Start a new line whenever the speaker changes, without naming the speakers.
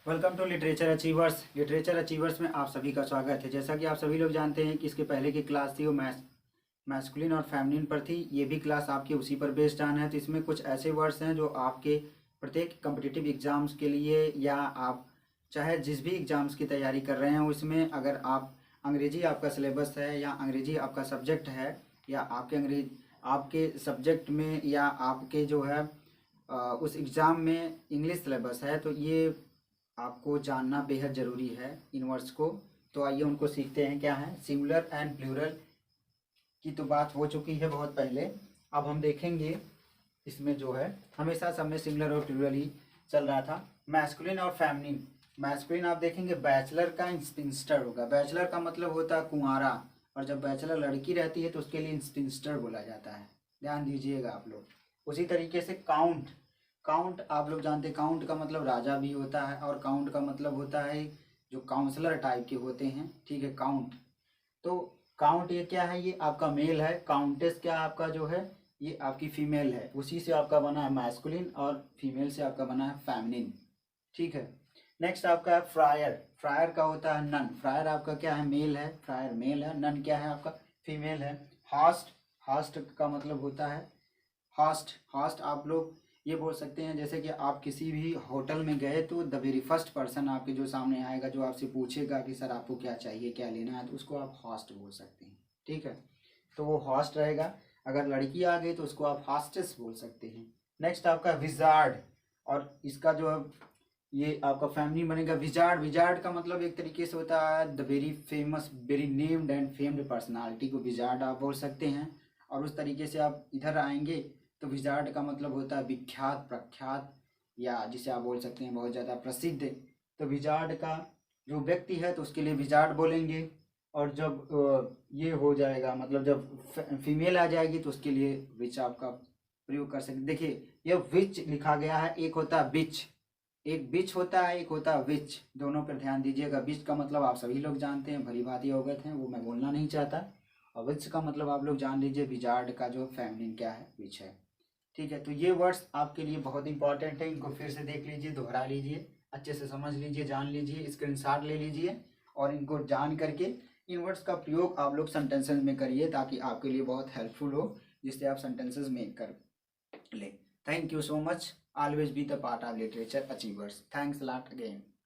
Welcome to literature achievers. Literature achievers में आप सभी का स्वागत है। जैसा कि आप सभी लोग जानते हैं कि इसके पहले की क्लास थी वो मैस्कुलिन और फेमिनिन पर थी। ये भी क्लास आपकी उसी पर बेस्ड ऑन है। तो इसमें कुछ ऐसे वर्ड्स हैं जो आपके प्रत्येक कम्पिटिटिव एग्जाम्स के लिए या आप चाहे जिस भी एग्जाम्स की तैयारी कर रहे हैं उसमें अगर आप अंग्रेजी आपका सिलेबस है या अंग्रेजी आपका सब्जेक्ट है या आपके सब्जेक्ट में या आपके जो है उस एग्ज़ाम में इंग्लिश सिलेबस है तो ये आपको जानना बेहद ज़रूरी है इन वर्ड्स को। तो आइए उनको सीखते हैं। क्या है सिंगुलर एंड प्लूरल की तो बात हो चुकी है बहुत पहले। अब हम देखेंगे इसमें जो है हमेशा सब में सिंगुलर और प्लूरल ही चल रहा था। मैस्कुलिन और फेमिनिन। मैस्कुलिन आप देखेंगे बैचलर का इंस्पिंस्टर होगा। बैचलर का मतलब होता है कुंवारा, और जब बैचलर लड़की रहती है तो उसके लिए इंस्पिंस्टर बोला जाता है। ध्यान दीजिएगा आप लोग। उसी तरीके से काउंट। काउंट आप लोग जानते हैं, काउंट का मतलब राजा भी होता है और काउंट का मतलब होता है जो काउंसलर टाइप के होते हैं। ठीक है, काउंट। तो काउंट ये क्या है, ये आपका मेल है। काउंटेस क्या आपका जो है ये आपकी फीमेल है। उसी से आपका बना है मैस्कुलिन और फीमेल से आपका बना है फेमिनिन। ठीक है। नेक्स्ट आपका है फ्रायर। फ्रायर का होता है नन। फ्रायर आपका क्या है, मेल है। फ्रायर मेल है। नन क्या है आपका, फीमेल है। हास्ट। हास्ट का मतलब होता है हास्ट। हास्ट आप लोग ये बोल सकते हैं जैसे कि आप किसी भी होटल में गए तो द वेरी फर्स्ट पर्सन आपके जो सामने आएगा जो आपसे पूछेगा कि सर आपको क्या चाहिए क्या लेना है, तो उसको आप हॉस्ट बोल सकते हैं। ठीक है, तो वो हॉस्ट रहेगा। अगर लड़की आ गई तो उसको आप हॉस्टेस बोल सकते हैं। नेक्स्ट आपका विजार्ड, और इसका जो ये आपका फैमिली बनेगा विजार्ड। विजार्ड का मतलब एक तरीके से होता है the very famous very named and famed personality को विजार्ड आप बोल सकते हैं। और उस तरीके से आप इधर आएंगे तो विजार्ड का मतलब होता है विख्यात प्रख्यात, या जिसे आप बोल सकते हैं बहुत ज़्यादा प्रसिद्ध। तो विजार्ड का जो व्यक्ति है तो उसके लिए विजार्ड बोलेंगे। और जब ये हो जाएगा मतलब जब फीमेल आ जाएगी तो उसके लिए विच आपका प्रयोग कर सकते। देखिए ये विच लिखा गया है, एक होता है बिच, एक बिच होता है, एक होता है विच। दोनों पर ध्यान दीजिएगा। बिच का मतलब आप सभी लोग जानते हैं, भली भांति अवगत हैं, वो मैं बोलना नहीं चाहता। और विच का मतलब आप लोग जान लीजिए, विजार्ड का जो फेमिनिन क्या है, विच है। ठीक है, तो ये वर्ड्स आपके लिए बहुत इंपॉर्टेंट है। इनको फिर से देख लीजिए, दोहरा लीजिए, अच्छे से समझ लीजिए, जान लीजिए, स्क्रीनशॉट ले लीजिए और इनको जान करके इन वर्ड्स का प्रयोग आप लोग सेंटेंसेस में करिए ताकि आपके लिए बहुत हेल्पफुल हो, जिससे आप सेंटेंसेस मेक कर ले। Thank you so much. Always be the part of literature achievers. Thanks lot again.